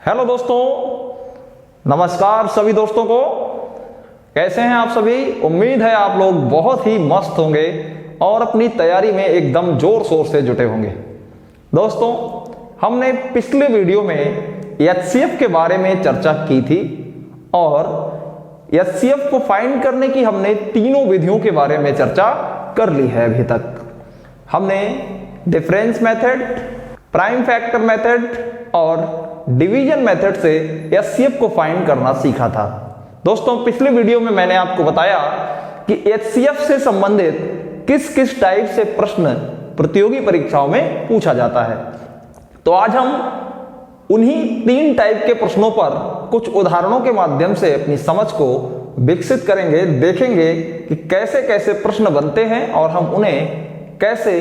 Hello दोस्तों, नमस्कार सभी दोस्तों को। कैसे हैं आप सभी? उम्मीद है आप लोग बहुत ही मस्त होंगे और अपनी तैयारी में एकदम जोर शोर से जुटे होंगे। दोस्तों, हमने पिछले वीडियो में एचसीएफ के बारे में चर्चा की थी और एचसीएफ को फाइंड करने की हमने तीनों विधियों के बारे में चर्चा कर ली है। अभी तक हमने difference method, prime factor method और डिवीजन मेथड से एचसीएफ को फाइंड करना सीखा था। दोस्तों, पिछले वीडियो में मैंने आपको बताया कि एचसीएफ से संबंधित किस किस टाइप से प्रश्न प्रतियोगी परीक्षाओं में पूछा जाता है। तो आज हम उन्हीं तीन टाइप के प्रश्नों पर कुछ उदाहरणों के माध्यम से अपनी समझ को विकसित करेंगे, देखेंगे कि कैसे कैसे प्रश्न बनते हैं और हम उन्हें कैसे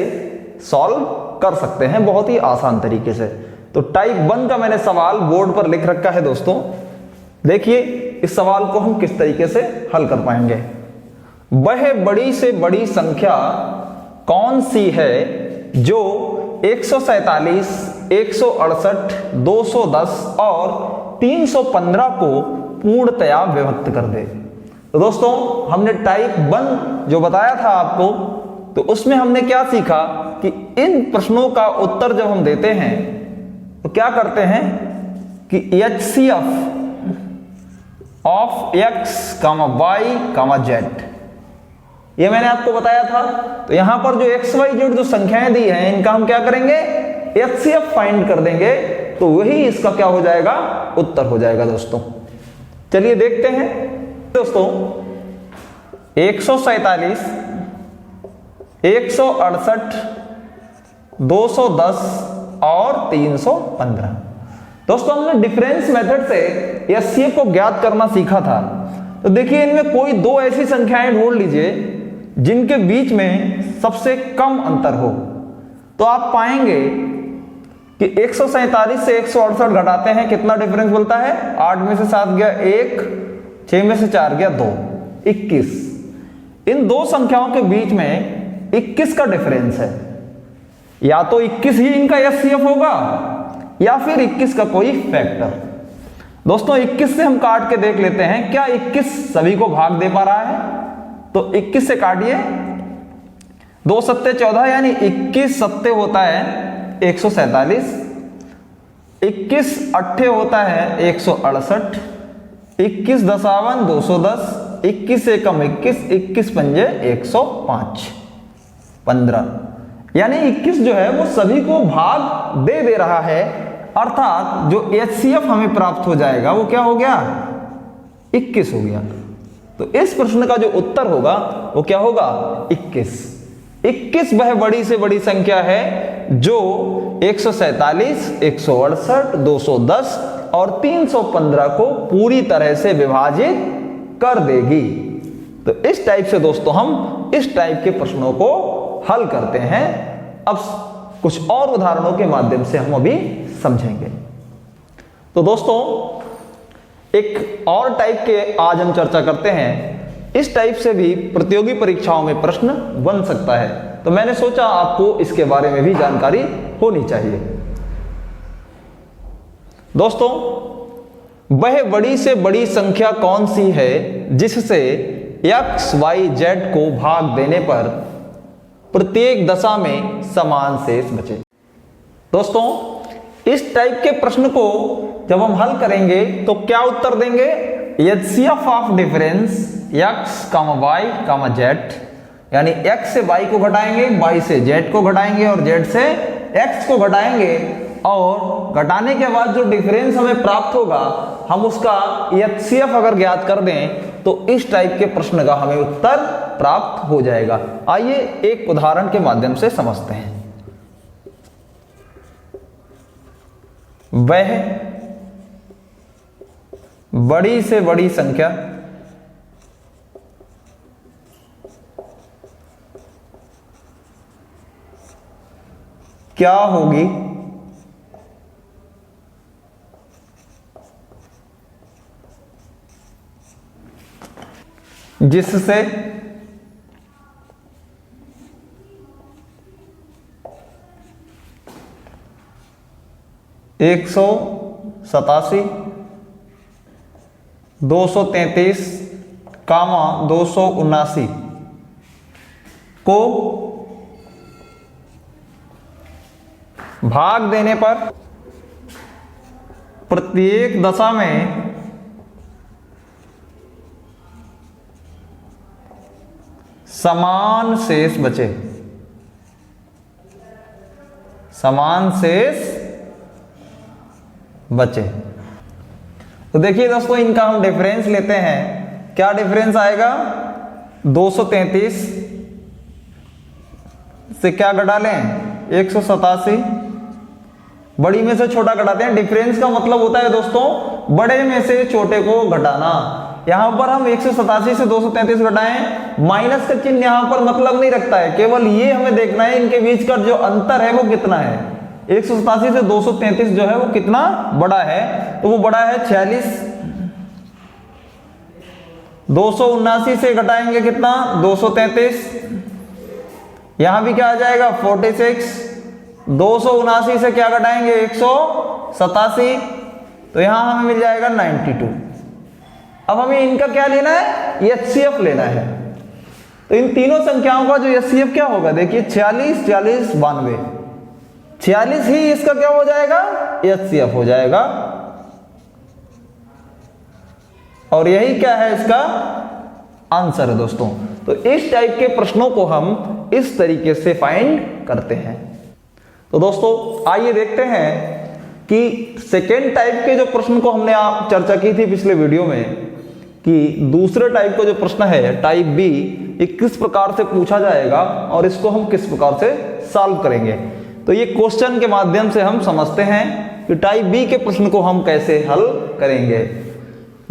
सॉल्व कर सकते हैं बहुत ही आसान तरीके से। तो टाइप 1 का मैंने सवाल बोर्ड पर लिख रखा है। दोस्तों देखिए, इस सवाल को हम किस तरीके से हल कर पाएंगे। वह बड़ी से बड़ी संख्या कौन सी है जो 147, 168, 210 और 315 को पूर्णतया विभक्त कर दे। तो दोस्तों, हमने टाइप 1 जो बताया था आपको, तो उसमें हमने क्या सीखा कि इन प्रश्नों का उत्तर जब हम देते हैं तो क्या करते हैं कि HCF of X, Y, Z, ये मैंने आपको बताया था। तो यहां पर जो एक्स वाई जेड जो संख्याएं दी हैं, इनका हम क्या करेंगे, एचसीएफ फाइंड कर देंगे। तो वही इसका क्या हो जाएगा, उत्तर हो जाएगा। दोस्तों चलिए देखते हैं। दोस्तों 147, 168, 210 और 315। दोस्तों हमने डिफरेंस मेथड से एचसीएफ को ज्ञात करना सीखा था। तो देखिए, इनमें कोई दो ऐसी संख्याएं ढूंढ लीजिए जिनके बीच में सबसे कम अंतर हो। तो आप पाएंगे कि 147 से 168 घटाते हैं, कितना डिफरेंस बोलता है, 8 में से 7 गया 1, 6 में से 4 गया 2, 21। इन दो संख्याओं के बीच में 21 का डिफरेंस है। या तो 21 ही इनका एचसीएफ होगा या फिर 21 का कोई फैक्टर। दोस्तों 21 से हम काट के देख लेते हैं, क्या 21 सभी को भाग दे पा रहा है? तो 21 से काटिए, 2 सत्ते 14, यानी 21 सत्ते होता है 147, 21 अट्ठे होता है 168, 21 दसावन 210, 21 एकम 21, 21 पंजे 105, 15, यानी 21 जो है वो सभी को भाग दे रहा है। अर्थात जो एचसीएफ हमें प्राप्त हो जाएगा वो क्या हो गया, 21 हो गया। तो इस प्रश्न का जो उत्तर होगा वो क्या होगा, 21। 21 वह बड़ी से बड़ी संख्या है जो 147, 168, 210 और 315 को पूरी तरह से विभाजित कर देगी। तो इस टाइप से दोस्तों हम इस टाइप के प्रश्नों को हल करते हैं। अब कुछ और उदाहरणों के माध्यम से हम अभी समझेंगे। तो दोस्तों एक और टाइप के आज हम चर्चा करते हैं। इस टाइप से भी प्रतियोगी परीक्षाओं में प्रश्न बन सकता है। तो मैंने सोचा आपको इसके बारे में भी जानकारी होनी चाहिए। दोस्तों, वह बड़ी से बड़ी संख्या कौन सी है जिससे एक्स, वाई, जेड को भाग देने पर प्रत्येक दशा में समान शेष बचे। दोस्तों इस टाइप के प्रश्न को जब हम हल करेंगे तो क्या उत्तर देंगे, HCF of difference X, Y, Z, यानी एक्स से वाई को घटाएंगे, वाई से जेड को घटाएंगे और जेड से एक्स को घटाएंगे, और घटाने के बाद जो डिफरेंस हमें प्राप्त होगा हम उसका एचसीएफ अगर ज्ञात कर दें तो इस टाइप के प्रश्न का हमें उत्तर प्राप्त हो जाएगा। आइए एक उदाहरण के माध्यम से समझते हैं। वह बड़ी से बड़ी संख्या क्या होगी जिससे 87, 233, 279 को भाग देने पर प्रत्येक दशा में समान शेष बचे। समान शेष बचे। तो देखिए दोस्तों, इनका हम डिफरेंस लेते हैं। क्या डिफरेंस आएगा? 233 से क्या घटा लें? 187। बड़ी में से छोटा घटाते हैं। डिफरेंस का मतलब होता है दोस्तों बड़े में से छोटे को घटाना। यहां पर हम 187 से 233 घटाएं, माइनस का चिन्ह यहां पर मतलब नहीं रखता है, केवल ये हमें देखना है इनके बीच का जो अंतर है वो कितना है। 187 से 233 जो है वो कितना बड़ा है, तो वो बड़ा है 46। 279 से घटाएंगे कितना? 233। यहां भी क्या आ जाएगा? 46। 279 से क्या घटाएंगे? 187, तो यहां हमें मिल जाएगा 92। अब हमें इनका क्या लेना है? एचसीएफ लेना है। तो इन तीनों संख्याओं का जो एचसीएफ क्या होगा? देखिए 46, 40, 92, 46 ही इसका क्या हो जाएगा? एचसीएफ हो जाएगा। और यही क्या है इसका आंसर है दोस्तों। तो इस टाइप के प्रश्नों को हम इस तरीके से फाइंड करते हैं। तो दोस्तों आइए देखते हैं कि सेकेंड टाइप के जो प्रश्न को हमने आप चर्चा की थी पिछले वीडियो में, कि दूसरे टाइप का जो प्रश्न है टाइप बी, ये किस प्रकार से पूछा जाएगा और इसको हम किस प्रकार से सॉल्व करेंगे। तो ये क्वेश्चन के माध्यम से हम समझते हैं कि टाइप बी के प्रश्न को हम कैसे हल करेंगे।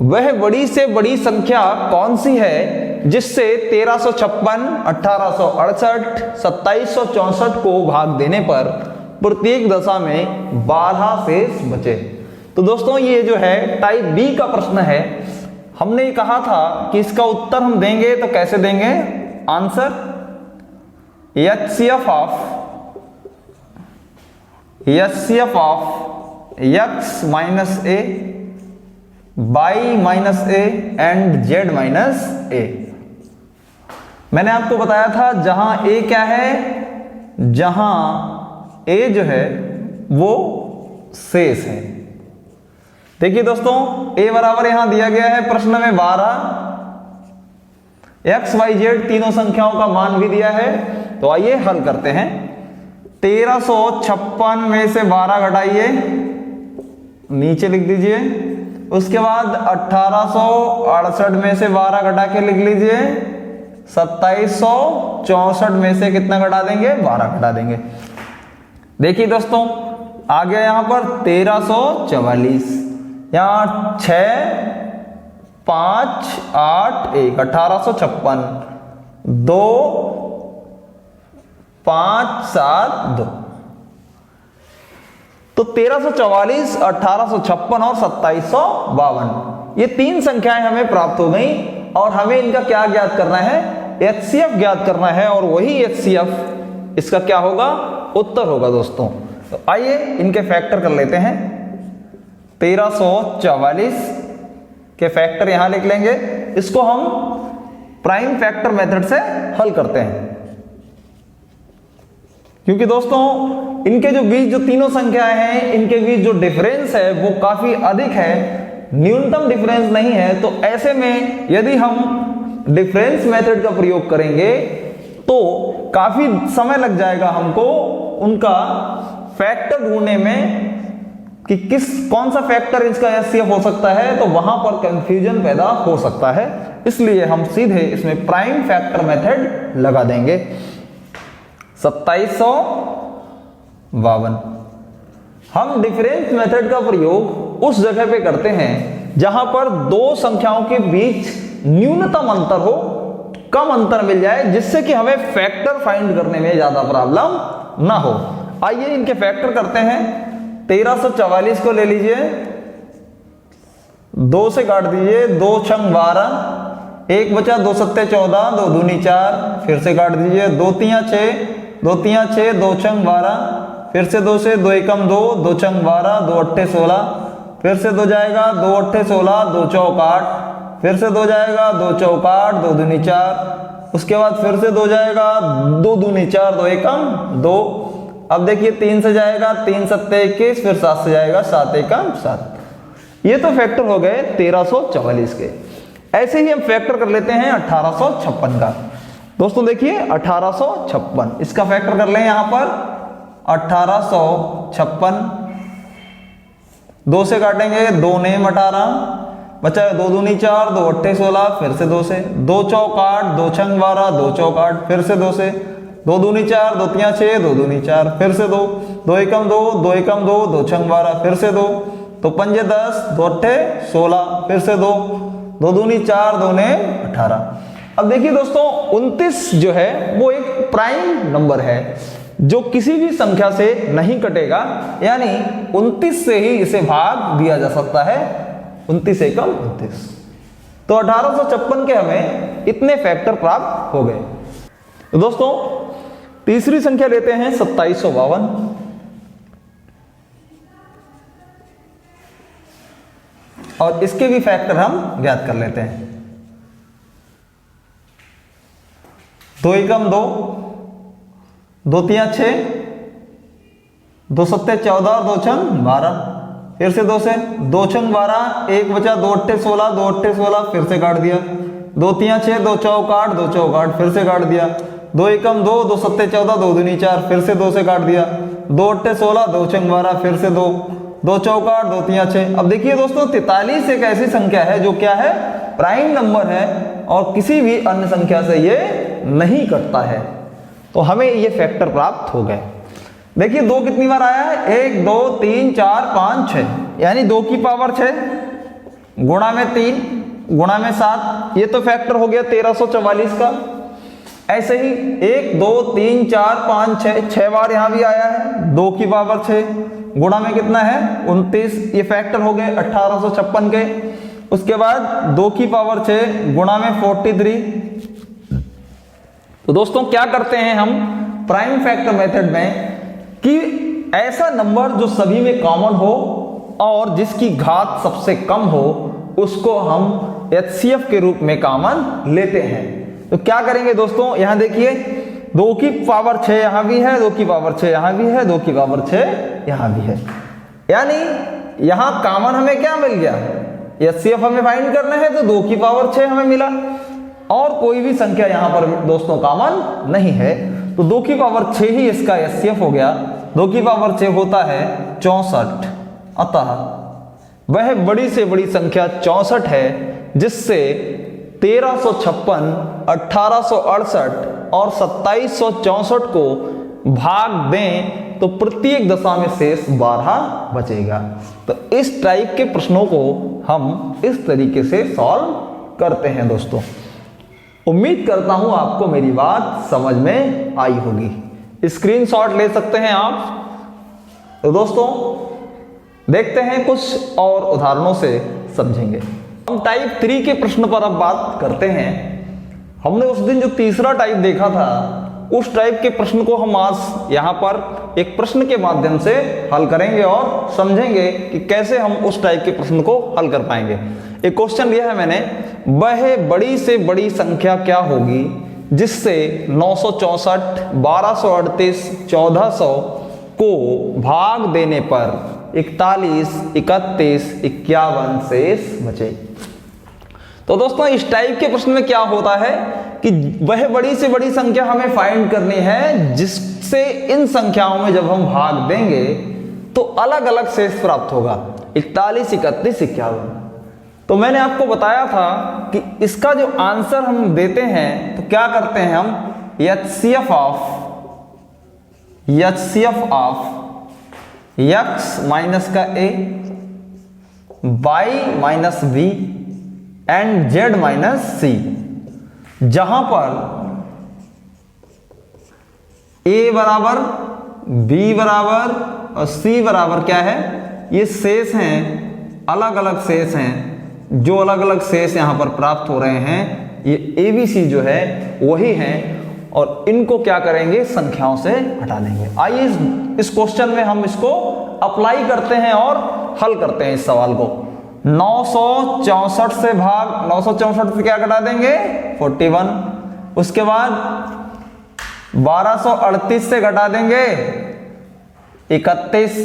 वह बड़ी से बड़ी संख्या कौन सी है जिससे 1356, 1868, 2764 को भाग देने पर प्रत्येक दशा में 12 शेष बचे। तो दोस्तों ये जो है टाइप बी का प्रश्न है। हमने कहा था कि इसका उत्तर हम देंगे तो कैसे देंगे? Answer HCF of x minus a, y minus a and z minus a. मैंने आपको बताया था जहां a क्या है? जहां a जो है वो शेष है। देखिए दोस्तों a बराबर यहां दिया गया है प्रश्न में 12, x y z तीनों संख्याओं का मान भी दिया है। तो आइए हल करते हैं। 1356 में से 12 घटाइए, नीचे लिख दीजिए। उसके बाद 1868 में से 12 घटा के लिख लीजिए। 2764 में से कितना घटा देंगे? 12 घटा देंगे। देखिए दोस्तों आ गया यहां पर 1344, यहां 6 5 8 1 1856, 2 5 7 2। तो 1344, 1856 और 2752 ये तीन संख्याएं हमें प्राप्त हो गई और हमें इनका क्या ज्ञात करना है? HCF ज्ञात करना है। और वही HCF इसका क्या होगा? उत्तर होगा दोस्तों। तो आइए इनके फैक्टर कर लेते हैं। 1344 के फैक्टर यहां लिख लेंगे। इसको हम प्राइम फैक्टर मेथड से हल करते हैं, क्योंकि दोस्तों इनके जो बीच जो तीनों संख्याएं हैं इनके बीच जो डिफरेंस है वो काफी अधिक है, न्यूनतम डिफरेंस नहीं है। तो ऐसे में यदि हम डिफरेंस मेथड का प्रयोग करेंगे तो काफी समय लग जाएगा हमको उनका फैक्टर ढूंढने में कि कौन सा फैक्टर इसका HCF हो सकता है। तो वहां पर कंफ्यूजन पैदा हो सकता है, इसलिए हम सीधे इसमें प्राइम फैक्टर मेथड लगा देंगे। 2752 हम डिफरेंस मेथड का प्रयोग उस जगह पे करते हैं जहां पर दो संख्याओं के बीच न्यूनतम अंतर हो, कम अंतर मिल जाए, जिससे कि हमें फैक्टर फाइंड करने में ज्यादा प्रॉब्लम ना हो। आइए इनके फैक्टर करते हैं। 1344 को ले लीजिए, 2 से काट दीजिए, 2 छंग 12, 1 बचा, 2 सत्ते 14, 2 दूनी 4, फिर से काट दीजिए, 2 तियां 6, 2 तियां 6, 2 छंग 12, फिर से 2 से 2 एकम 2, 2 छंग 12, 2 अट्ठे 16, फिर से 2 जाएगा, 2 अट्ठे 16, 2 चौक 8, फिर से 2 जाएगा, 2 चौक 8, 2 दूनी 4, उसके बाद फिर से 2 जाएगा, 2 दूनी 4, 2 एकम 2। अब देखिए 3 से जाएगा, 3 सत्ते 21, फिर 7 से जाएगा, 7 एकम 7। ये तो फैक्टर हो गए 1344 के। ऐसे ही हम फैक्टर कर लेते हैं 1856 का। दोस्तों देखिए 1856, इसका फैक्टर कर लें यहां पर 1856, 2 से काटेंगे, 2 नेम 18, बचा 2 दूनी 4, 2 अट्ठे 16, फिर से 2 से, 2 चौक 8, 2 छंग 12, 2 चौक 8, फिर से 2 से, 2 दूनी 4, 2 तियां 6, 2 दूनी 4, फिर से 2, 2 एकम 2, 2 एकम 2, 2 छंग 12, फिर से 2, तो पंजे 10, 2 अट्ठे 16, फिर से 2, 2 दूनी 4, 2 ने 18। अब देखिए दोस्तों 29 जो है वो एक प्राइम नंबर है जो किसी भी संख्या से नहीं कटेगा, यानी 29 से ही इसे भाग दिया जा सकता है। 29 एकम 29। तो 1856 के हमें इतने फैक्टर प्राप्त हो गए। तो दोस्तों तीसरी संख्या लेते हैं 2752। और इसके भी फैक्टर हम ज्ञात कर लेते हैं। 2 एकम 2, 2 तियां 6, 2 सत्ते 14 और 2 छंग 12, फिर से 2 से, 2 छंग 12, 1 बचा, 2 अट्ठे 16, 2 अट्ठे 16, फिर से काट दिया, 2 तियां 6, 2 चौक 8, 2 चौक 8, फिर से काट दिया, 2 एकम 2, 2 सत्ते 14, 2 दूनी 4, फिर से 2 से काट दिया, 2 अट्ठे 16, 2 छंग 12, फिर से 2, 2 चौक 8, 2 तियां 6। अब देखिए दोस्तों 43 एक ऐसी संख्या है जो क्या है, प्राइम नंबर है और किसी भी अन्य संख्या से ये नहीं कटता है। तो हमें ये फैक्टर प्राप्त हो गए। देखिए 2 कितनी बार आया है, 1 2 3 4 5 6, यानी 2 की पावर 6 गुणा में 3 गुणा में 7, ये तो फैक्टर हो गया 1344 का। ऐसे ही 1 2 3 4 5 6, 6 बार यहां भी आया है, 2 की पावर 6 गुणा में कितना है 29, ये फैक्टर हो गए 1856 के। उसके बाद 2 की पावर 6 गुणा में 43। तो दोस्तों क्या करते हैं हम प्राइम फैक्टर मेथड में कि ऐसा नंबर जो सभी में कॉमन हो और जिसकी घात सबसे कम हो उसको हम एचसीएफ के रूप में कॉमन लेते हैं। तो क्या करेंगे दोस्तों, यहां देखिए 2 की पावर 6 यहां भी है, 2 की पावर 6 यहां भी है, 2 की पावर 6 यहां भी है, यानी यहां कॉमन हमें क्या मिल गया, एचसीएफ हमें फाइंड करना है तो 2 की पावर 6 हमें मिला और कोई भी संख्या यहां पर दोस्तों कॉमन नहीं है, तो 2 की पावर 6 ही इसका एचसीएफ हो गया। 2 की पावर 6 होता है 64, अतः वह बड़ी से बड़ी संख्या 64 है जिससे 1356, 1868 और 2764 को भाग दें तो प्रत्येक दशा में शेष 12 बचेगा। तो इस टाइप के प्रश्नों को हम इस तरीके से सॉल्व करते हैं दोस्तों। उम्मीद करता हूं आपको मेरी बात समझ में आई होगी। स्क्रीनशॉट ले सकते हैं आप। तो दोस्तों देखते हैं कुछ और उदाहरणों से समझेंगे। हम टाइप 3 के प्रश्न पर अब बात करते हैं। हमने उस दिन जो तीसरा टाइप देखा था उस टाइप के प्रश्न को हम आज यहाँ पर एक प्रश्न के माध्यम से हल करेंगे और समझेंगे कि कैसे हम उस टाइप के प्रश्न को हल कर पाएंगे। एक क्वेश्चन लिया है मैंने, वह बड़ी से बड़ी संख्या क्या होगी जिससे 964, 1238, 1400 को भाग देने पर 41, 31, 51 शेष बचे। तो दोस्तों इस टाइप के प्रश्न में क्या होता है कि वह बड़ी से बड़ी संख्या हमें फाइंड करनी है जिससे इन संख्याओं में जब हम भाग देंगे तो अलग अलग शेष प्राप्त होगा, 41, 31, 51। तो मैंने आपको बताया था कि इसका जो आंसर हम देते हैं तो क्या करते हैं हम एचसीएफ ऑफ x माइनस का a, y minus b and z minus c, जहां पर a बराबर, b बराबर और c बराबर क्या है, ये शेष हैं, अलग अलग शेष हैं। जो अलग अलग शेष यहां पर प्राप्त हो रहे हैं ये ABC जो है वही हैं और इनको क्या करेंगे, संख्याओं से हटा देंगे। आइए इस क्वेश्चन में हम इसको अप्लाई करते हैं और हल करते हैं इस सवाल को। 964 से भाग 964 से क्या घटा देंगे 41, उसके बाद 1238 से घटा देंगे 31,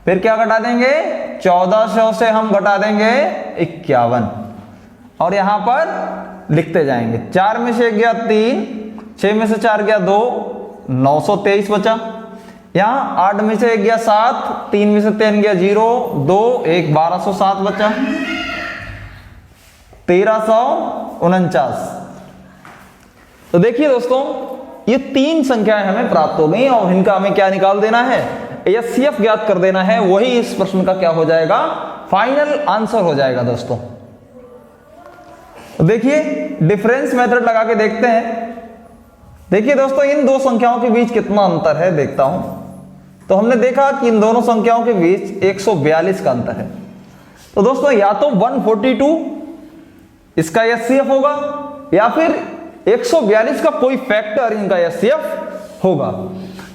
फिर क्या घटा देंगे 1400 से हम घटा देंगे 51, और यहां पर लिखते जाएंगे। 4 में से 1 गया 3, 6 में से 4 गया 2, 923 बचा। यहां 8 में से 1 गया 7, 3 में से 3 गया 0, 2, 1, 1207 बचा, 1349। तो देखिए दोस्तों, ये 3 संख्याएं हमें प्राप्त हो गई और इनका हमें क्या निकाल देना है, एचसीएफ ज्ञात कर देना है। वही इस प्रश्न का क्या हो जाएगा, फाइनल आंसर हो जाएगा दोस्तों। तो देखिए डिफरेंस मेथड लगा के देखते हैं। देखिए दोस्तों, इन दो संख्याओं के बीच कितना अंतर है देखता हूं। तो हमने देखा कि इन दोनों संख्याओं के बीच 142 का अंतर है। तो दोस्तों या तो 142 इसका एचसीएफ होगा या फिर 142 का कोई फैक्टर इनका एचसीएफ होगा।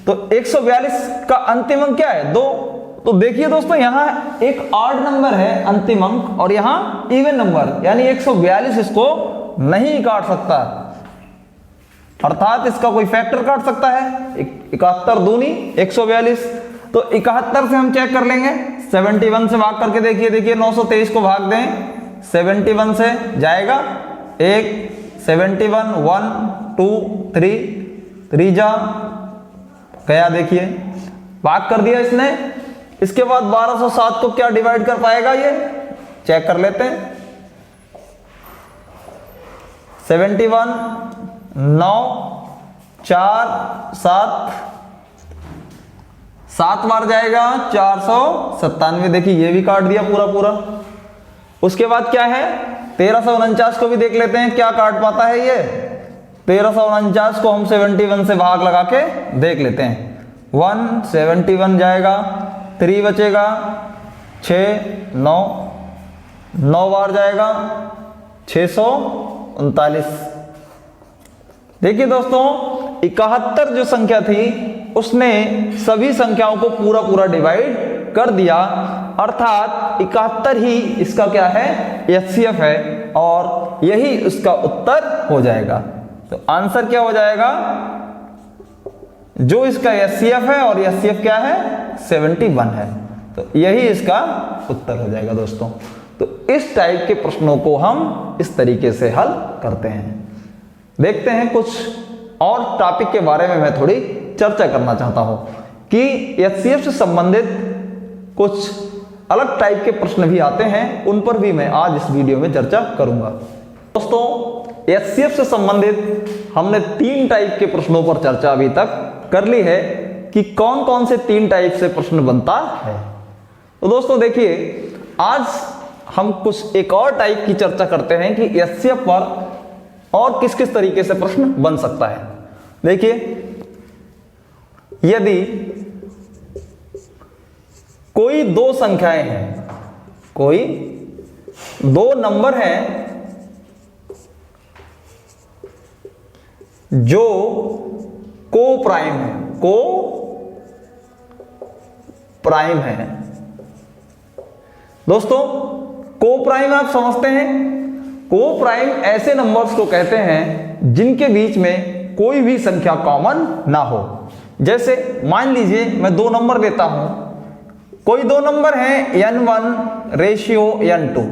तो 142 का अंतिम अंक क्या है 2। तो देखिए दोस्तों, यहां एक ऑड नंबर है अंतिम अंक और यहां इवन नंबर, यानी 142 इसको नहीं काट सकता, अर्थात इसका कोई फैक्टर काट सकता है। 71 दूनी 142। तो 71 से हम चेक कर लेंगे, 71 से भाग करके देखिए 923 को भाग दें 71 से जाएगा 1, 71, 1, 2, 3 जा गया, देखिए भाग कर दिया इसने। इसके बाद 1207 को क्या डिवाइड कर पाएगा, ये चेक कर लेते हैं। 71, 9, 4, 7 बार जाएगा 497। देखिए ये भी काट दिया पूरा। उसके बाद क्या है 1349 को भी देख लेते हैं क्या काट पाता है ये। 1349 को हम 71 से भाग लगा के देख लेते हैं। 1, 71 जाएगा, 3 बचेगा, 6, 9 बार जाएगा 639। देखिए दोस्तों, 71 जो संख्या थी उसने सभी संख्याओं को पूरा डिवाइड कर दिया, अर्थात 71 ही इसका क्या है एचसीएफ है और यही उसका उत्तर हो जाएगा। तो आंसर क्या हो जाएगा, जो इसका एचसीएफ है और एचसीएफ क्या है 71 है, तो यही इसका उत्तर हो जाएगा दोस्तों। तो इस टाइप के प्रश्नों को हम इस तरीके से हल करते हैं। देखते हैं कुछ और टॉपिक के बारे में मैं थोड़ी चर्चा करना चाहता हूं कि एचसीएफ से संबंधित कुछ अलग टाइप के प्रश्न भी आते हैं, उन पर भी मैं आज इस वीडियो में चर्चा करूंगा। दोस्तों, एचसीएफ से संबंधित हमने 3 टाइप के प्रश्नों पर चर्चा अभी तक कर ली है कि कौन कौन से 3 टाइप से प्रश्न बनता है। तो दोस्तों देखिए, आज हम कुछ एक और टाइप की चर्चा करते हैं कि एचसीएफ पर और किस किस तरीके से प्रश्न बन सकता है। देखिए, यदि कोई 2 संख्याएं हैं, कोई 2 नंबर हैं जो को प्राइम है। दोस्तों, को प्राइम आप समझते हैं, को प्राइम ऐसे नंबर्स को कहते हैं जिनके बीच में कोई भी संख्या कॉमन ना हो। जैसे मान लीजिए मैं 2 नंबर लेता हूं, कोई 2 नंबर हैं n1 रेशियो n2,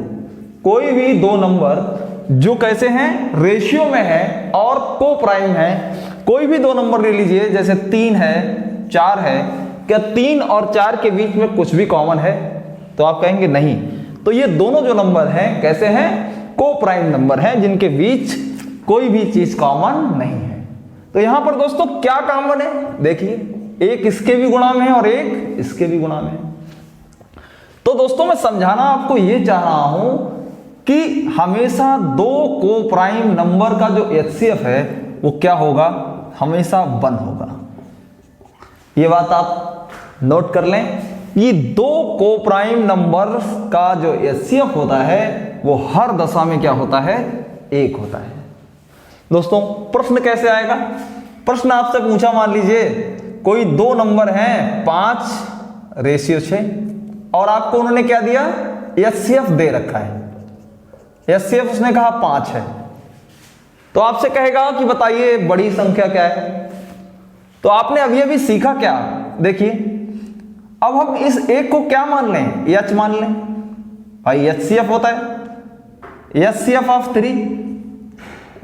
कोई भी 2 नंबर जो कैसे हैं रेशियो में है और को प्राइम है। कोई भी 2 नंबर ले लीजिए, जैसे 3 है 4 है, क्या 3 और 4 के बीच में कुछ भी कॉमन है? तो आप कहेंगे नहीं। तो ये दोनों जो नंबर हैं कैसे हैं, को प्राइम नंबर हैं जिनके बीच कोई भी चीज कॉमन नहीं है। तो यहां पर दोस्तों क्या कॉमन है, देखिए एक इसके भी गुणा में है और एक इसके भी गुणा में है। तो दोस्तों मैं समझाना आपको ये चाह रहा हूं कि हमेशा 2 को प्राइम नंबर का जो एचसीएफ है वो क्या होगा, हमेशा 1 होगा। ये बात आप नोट कर लें, ये 2 को प्राइम नंबर का जो एचसीएफ होता है वो हर दशा में क्या होता है, 1 होता है। दोस्तों प्रश्न कैसे आएगा, प्रश्न आपसे पूछा, मान लीजिए कोई 2 नंबर हैं 5 रेशियो 6, और आपको उन्होंने क्या दिया, HCF दे रखा है, HCF उसने कहा 5 है, तो आपसे कहेगा कि बताइए बड़ी संख्या क्या है। तो आपने अभी अभी सीखा क्या, देखिए अब हम इस एक को क्या मान लें, H मान लें। भाई HCF होता है HCF of 3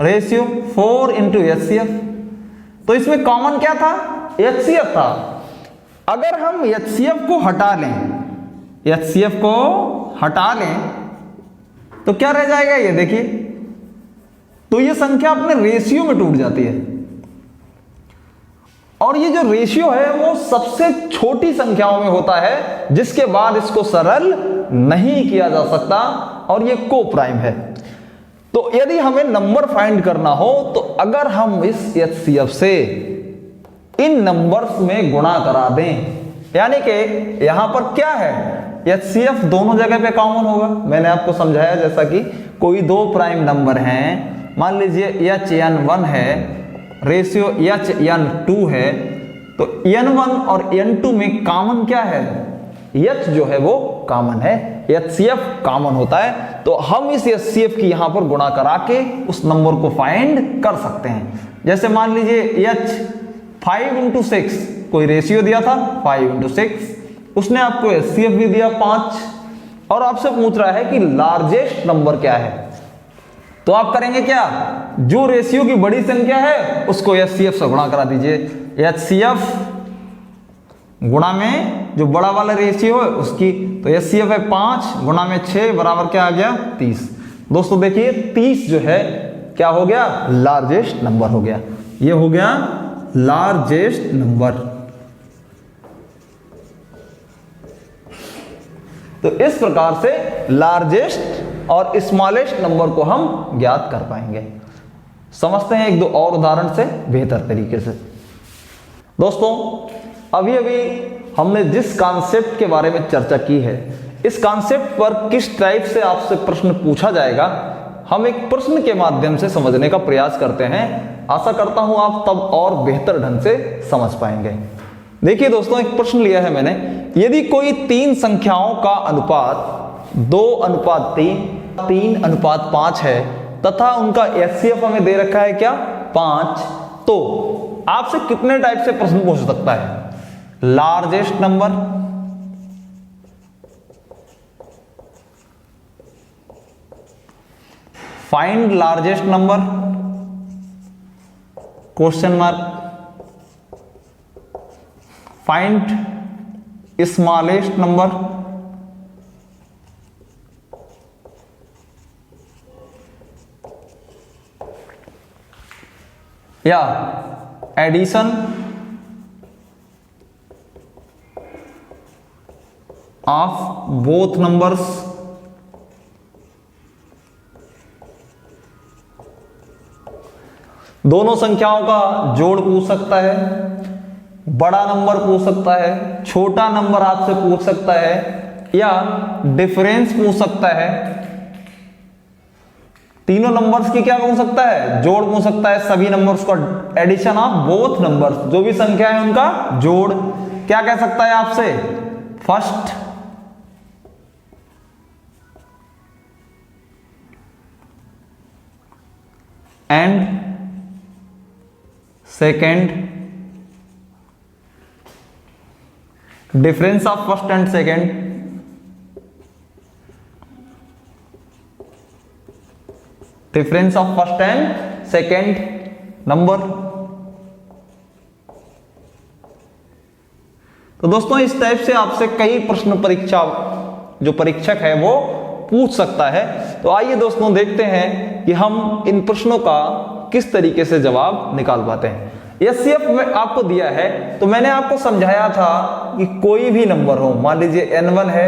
ratio 4 into HCF, तो इसमें कॉमन क्या था, HCF था। अगर हम HCF को हटा लें, HCF को हटा लें तो क्या रह जाएगा, ये देखिए, तो ये संख्या अपने रेशियो में टूट जाती है, और ये जो रेशियो है वो सबसे छोटी संख्याओं में होता है जिसके बाद इसको सरल नहीं किया जा सकता, और ये को प्राइम है। तो यदि हमें नंबर फाइंड करना हो तो अगर हम इस HCF से इन नंबर्स में गुणा करा दें, यानी कि यहां पर क्या है, HCF दोनों जगह पे कॉमन होगा। मैंने आपको समझाया जैसा कि कोई दो प्राइम नंबर हैं, मान लीजिए HN1 है, रेशियो HN2 है, तो N1 और N2 में कॉमन क्या है, H जो है वो कॉमन है, HCF कॉमन होता है। तो हम इस HCF की यहां पर गुणा करा के उस नंबर को फाइंड कर सकते हैं। जैसे मान लीजिए H 5 इंटू 6, कोई रेशियो दिया था 5 इंटू 6, उसने आपको HCF भी दिया 5, और आपसे पूछ रहा है कि लार्जेस्ट नंबर क्या है। तो आप करेंगे क्या, जो रेशियो की बड़ी संख्या है उसको HCF से गुणा करा दीजिए, HCF गुणा में जो बड़ा वाला रेशियो है उसकी, तो HCF है 5 गुणा में 6 बराबर क्या आ गया, 30। दोस्तों देखिए 30 जो है क्या हो गया, लार्जेस्ट नंबर हो गया, ये हो गया लार्जेस्ट नंबर। तो इस प्रकार से लार्जेस्ट और स्मॉलेस्ट नंबर को हम ज्ञात कर पाएंगे। समझते हैं एक दो और उदाहरण से बेहतर तरीके से। दोस्तों अभी अभी हमने जिस कॉन्सेप्ट के बारे में चर्चा की है, इस कॉन्सेप्ट पर किस टाइप से आपसे प्रश्न पूछा जाएगा, हम एक प्रश्न के माध्यम से समझने का प्रयास करते हैं। आशा करता हूं आप तब और बेहतर ढंग से समझ पाएंगे। देखिए दोस्तों, एक प्रश्न लिया है मैंने, यदि कोई 3 संख्याओं का अनुपात 2:3, 3:5 है तथा उनका HCF हमें दे रखा है क्या, 5, तो आपसे कितने टाइप से प्रश्न पूछ सकता है, largest number, find largest number, question mark, find smallest number, या एडिशन ऑफ बोथ नंबर्स, दोनों संख्याओं का जोड़ पूछ सकता है, बड़ा नंबर पूछ सकता है, छोटा नंबर आपसे पूछ सकता है, या डिफरेंस पूछ सकता है। तीनों नंबर्स की क्या पूछ सकता है, जोड़ पूछ सकता है, सभी नंबर्स का एडिशन ऑफ बोथ नंबर्स, जो भी संख्या है उनका जोड़। क्या कह सकता है आपसे, first, and second, difference of first and second, difference of first and second number. तो दोस्तों इस टाइप से आपसे कई प्रश्न परीक्षा जो परीक्षक है वो पूछ सकता है। तो आइए दोस्तों देखते हैं कि हम इन प्रश्नों का किस तरीके से जवाब निकाल पाते हैं। HCF में आपको दिया है, तो मैंने आपको समझाया था कि कोई भी नंबर हो, मान लीजिए N1 है,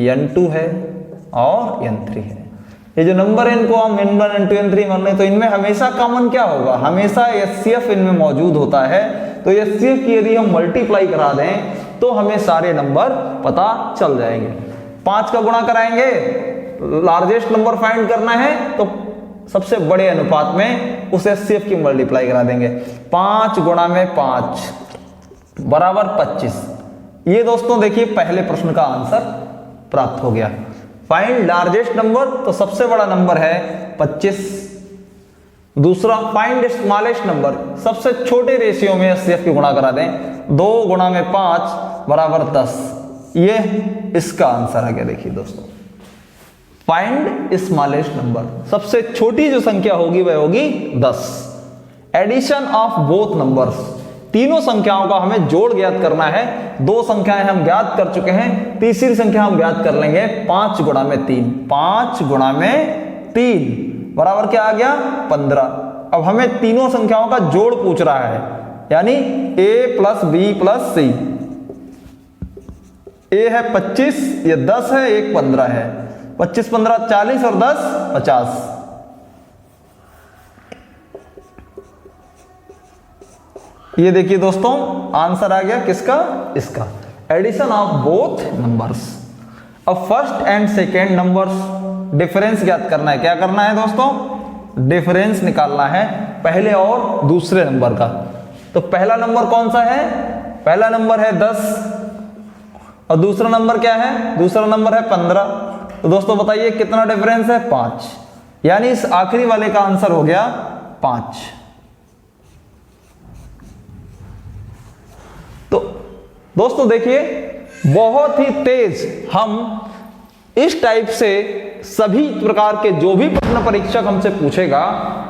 N2 है और N3 है, ये जो नंबर है इनको हम N1, N2, N3 मान लें, तो इनमें हमेशा कॉमन क्या होगा, हमेशा HCF इनमें मौजूद होता है। तो HCF की यदि हम मल्टीप्लाई करा दें तो हमें सारे नंबर पता चल जाएंगे। 5 का गुणा कराएंगे, लार्जेस्ट नंबर फाइंड करना है तो सबसे बड़े अनुपात में उस HCF की मल्टीप्लाई करा देंगे। 5 गुणा में 5 बराबर 25, ये दोस्तों देखिए पहले प्रश्न का आंसर प्राप्त हो गया। फाइंड लार्जेस्ट नंबर, तो सबसे बड़ा नंबर है 25। दूसरा फाइंड स्मॉलेस्ट नंबर, सबसे छोटे रेशियो में HCF की गुणा करा दें। 2 गुणा में 5 बराबर 10। ये इसका आंसर आ गया। देखिए दोस्तों, फाइंड स्मॉलेस्ट नंबर, सबसे छोटी जो संख्या होगी वह होगी 10। एडिशन ऑफ बोथ नंबर्स, तीनों संख्याओं का हमें जोड़ ज्ञात करना है। 2 संख्याएं हम ज्ञात कर चुके हैं, तीसरी संख्या हम ज्ञात कर लेंगे। 5 गुणा में 3, 5 गुणा में 3 बराबर क्या आ गया 15। अब हमें तीनों संख्याओं का जोड़ पूछ रहा है, यानी a plus B plus C. a है 25, ये 10 है, एक 15 है। 25 15 40 और 10 50। ये देखिए दोस्तों आंसर आ गया किसका, इसका। Addition of both numbers. अब first and second numbers difference ज्ञात करना है। क्या करना है दोस्तों, डिफरेंस निकालना है पहले और दूसरे नंबर का। तो पहला नंबर कौन सा है, पहला नंबर है 10 और दूसरा नंबर क्या है, दूसरा नंबर है 15। तो दोस्तों बताइए कितना डिफरेंस है, 5, यानी इस आखिरी वाले का आंसर हो गया 5। तो दोस्तों देखिए बहुत ही तेज हम इस टाइप से सभी प्रकार के जो भी प्रश्न परीक्षक हमसे पूछेगा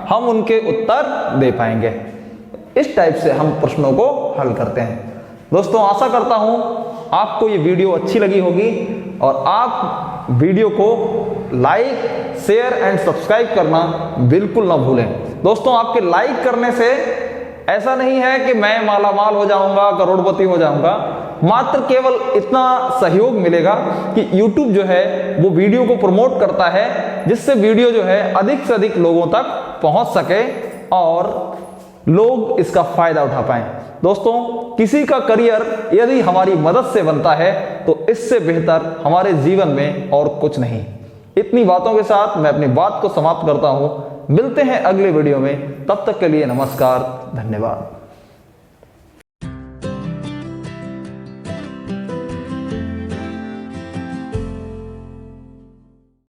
हम उनके उत्तर दे पाएंगे। इस टाइप से हम प्रश्नों को हल करते हैं। दोस्तों आशा करता हूं आपको ये वीडियो अच्छी लगी होगी और आप वीडियो को लाइक शेयर एंड सब्सक्राइब करना बिल्कुल ना भूलें। दोस्तों आपके लाइक करने से ऐसा नहीं है कि मैं मालामाल हो जाऊंगा, करोड़पति हो जाऊंगा, मात्र केवल इतना सहयोग मिलेगा कि YouTube जो है वो वीडियो को प्रमोट करता है, जिससे वीडियो जो है अधिक से अधिक लोगों तक पहुंच सके और लोग इसका फायदा उठा पाएं। दोस्तों किसी का करियर यदि हमारी मदद से बनता है तो इससे बेहतर हमारे जीवन में और कुछ नहीं। इतनी बातों के साथ मैं अपनी बात को समाप्त करता हूं। मिलते हैं अगले वीडियो में, तब तक के लिए नमस्कार, धन्यवाद।